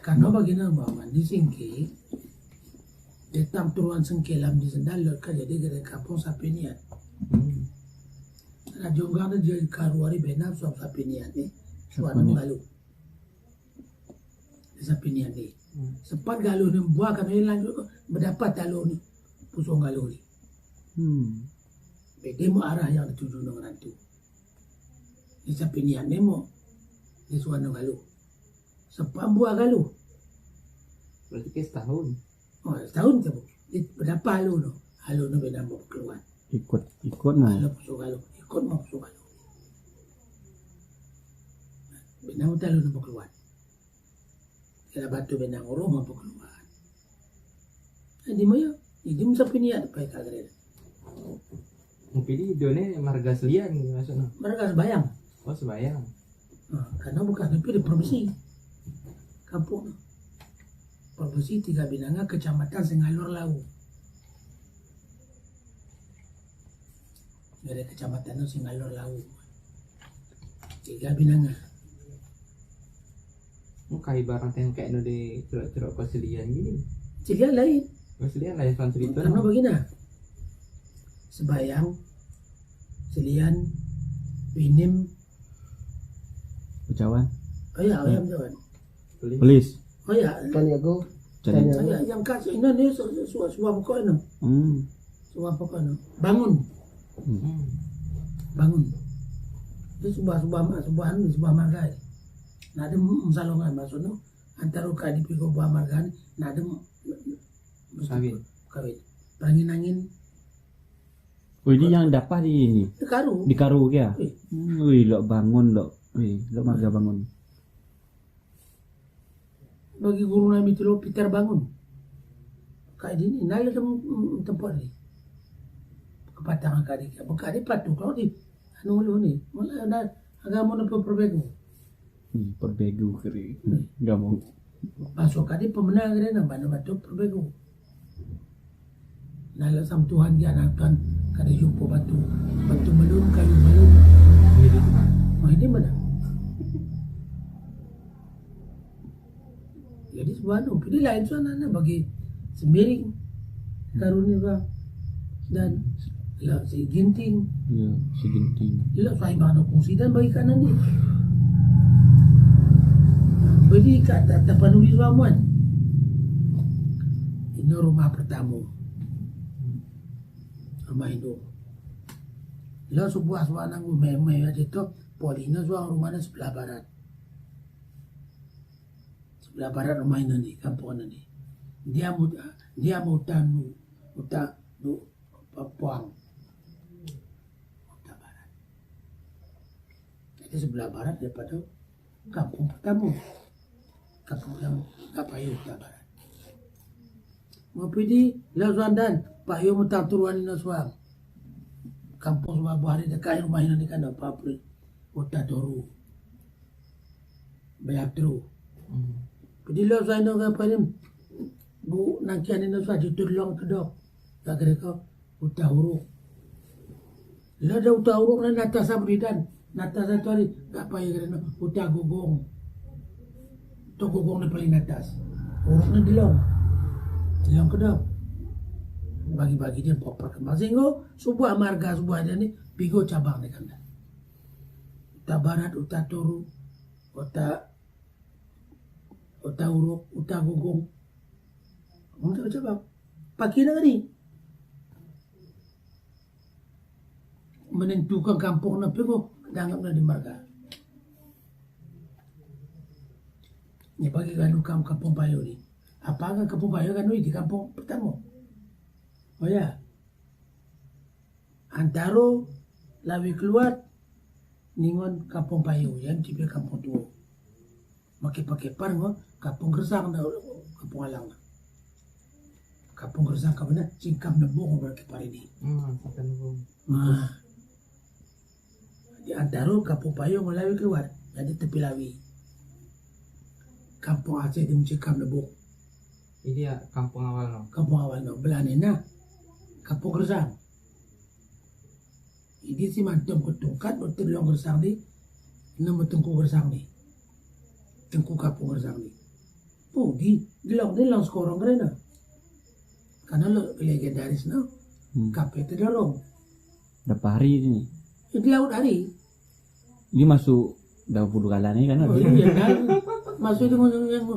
Karena bagina baman di singki detam turuan sengkelam di sendal ka jadi gede kampung sapinian. Na jonggang na jadi karuari benam suap sapinian ni suanu galu. Sapinian ni. Sepat galu ni buah kan ni lanjut berdapat galu ni pusong galu ni. Bede mo arah yang dituju dengan itu. Di sapinian ni mo di suanu galu. Sepat buah galu. Berarti kayak setahun. Oh, setahun tu. Berapa halu no? Halu no beda mau keluar. Ikut mau. Halu pusuk halu. Ikut mau pusuk halu. Beda mau halu no mau keluar. Kira batu beda ngurung mau keluar. Di mana? Di jam sapini ada pakai kagak. Mungkin di done marga selian maksudnya. Mereka sebayang. Oh sebayang. Karena bukan tapi di provinsi. Kampung. Provinsi Tiga Binanga, Kecamatan Sengalor Lau. Dari Kecamatan Sengalor Lau. Tiga Binanga. Muka ibarat yang kayak no di cerok-cerok pasilian gini. Cilian lain. Pasilian lah yang cerita. Karena begini. Sebayang, Selian, Winim, Ucawan. oh ya, ayam jawan. Polis. Oh ya, Caniago. Jadi. saya yang kasih ini suah pokok ini, suah pokok ini. Bangun, bangun. Itu sebuah marga. Nada salongan maksudnya antara kadi pigo buah marga, nada Kawin. Angin. Oh ini yang dapat di ini. Karu. Di Karu ya. Wih. Wih, lo bangun lo. Wih, lo marga bangun. Bagi guru nami itu lo Peter bangun. Kayak ini, nala tempat ni. Kepatangan kadi, bekadi patu kalau di anu lu ni, malah ada agama na perbegu. Perbegu kiri. Enggak mau. Masuk kadi pemenang kadi na mana batu perbegu. Nala sam Tuhan dia akan kada jumpa batu melun kayu melun. Gitu Tuhan. Oh ini mana? Jadi sebuah anu, pilih lain suana bagi semiring karunia bang dan lah si ginting, Iya, segenting. lah saya mana fungsi dan bagi kanan ni. Beri kata tapanuli suamuan. Ini rumah pertama. Rumah itu. Lah sebuah suana ngumai itu Polina suang rumahnya sebelah barat. Sebelah barat rumah ini, kampung ini. Dia mau tanu, Papuang. Utara barat. Jadi sebelah barat daripada kampung pertama. Kampung yang Kapayu Utara Barat. Ngopi di Lazuandan, Pak Yo mutar turuan ini suang. Kampung semua buahari dekat rumah ini kan apa April. Kota Toru. Belatru. Jadi lo saya nak apa ni? Bu nakian ini suah ditulung kedok. Tak kira kau utah huruf. Lo ada utah huruf ni nata sabridan. Nata satu hari tak payah kena utah gugong. Tu gugong ni paling atas. Huruf ni dilong. Dilong kedok. Bagi-bagi dia popor kembang. Sehingga sebuah marga sebuah dia ni pigo cabang ni kan. Utah Barat, Utah Toru, Utah Uruk, Utah Gugong. Untuk cabang. Pagi nak ni. Menentukan kampung na pigo danggap na di marga. Ni bagi ganu kampung Payo ni. Apakah kampung Payo ganu di kampung pertama? Oh ya. Antaro lawi keluar ningon kampung Payo yang tipe kampung tua. Pakai parang kampung Gersang na kampung Alang. Kampung Gersang ka mana singkam na buong berke pare ni. Sampai nunggu. Nah. Di antaro kampung Payo lawi keluar jadi tepi lawi. Kampung Aceh di singkam na buong. Ini ya kampung awal no. Kampung awal no belanena kampung Gersang. Ini si mantum ketungkat betul long Gersang ni nama tengku Gersang ni. Tengku kampung Gersang ni. Oh, di lang sekorang keren na. Karena lo legendaris na. Kape itu dorong. Berapa hari ini? Di laut hari. Ini masuk 20 kala nih kan? Oh iya kan. Masuk itu yang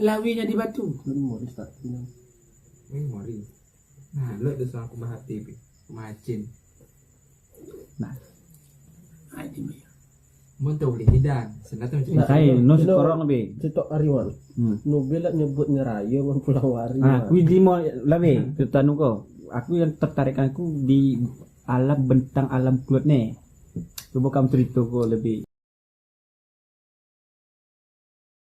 lawinya di batu. Memori. Nah, lo udah sama kumaha TV. Macin. Nah, Ini mah. Mun tahu beli hidan. Senata macam kayak no sekorang lebih. Cetok Ariwan. Nobel nyebutnya raya mau pulang wari. Aku di mau lebih tutanu kau. Aku yang tertarik aku di alam bentang alam kulit nih. Coba kamu cerita kau lebih.